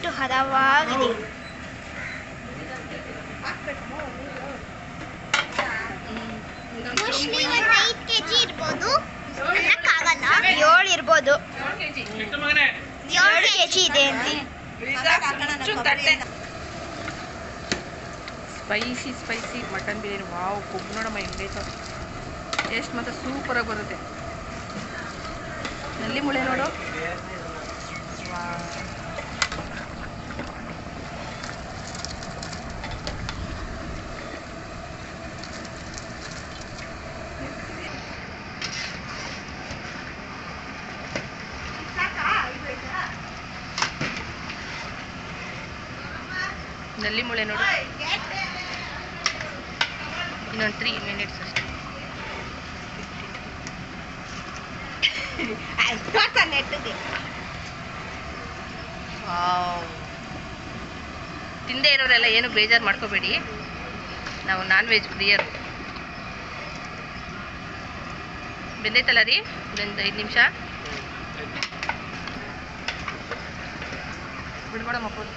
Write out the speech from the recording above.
ಎಷ್ಟು ಹದವಾಗಿದೆ. ಮೋಸ್ಟ್ಲಿ ಒಂದು 5 kg ಇರ್ಬೋದು, ಅನ್ನಕ್ಕಾಗಲ್ಲ. 7 ಇರ್ಬೋದು, 7 kg ಇದೆ ಅಂತೆ. Spicy mutton biryani. ವಾವ್, ಕೊಬ್ಬು ನೋಡಮ್ಮ ಹೆಂಗೈತೆ. ಟೇಸ್ಟ್ ಮಾತ್ರ ಸೂಪರಾಗಿ ಬರುತ್ತೆ. ನಲ್ಲಿ ಮುಳೆ ನೋಡು. ನಲ್ಲಿ ಮುಳೆ ನೋಡು. ಇನ್ನೊಂದು 3 minutes ಅಷ್ಟೇ. ತಿಂದೇ ಇರೋರೆಲ್ಲ ಏನು ಬೇಜಾರು ಮಾಡ್ಕೋಬೇಡಿ, ನಾವು ನಾನ್ ವೆಜ್ ಪ್ರಿಯರು. ಬೆಂದೈತಲ್ಲ ರೀ, ಒಂದು 5 ನಿಮಿಷ ಬಿಡ್ಬೇಡ ಮಕ್ಕಳು.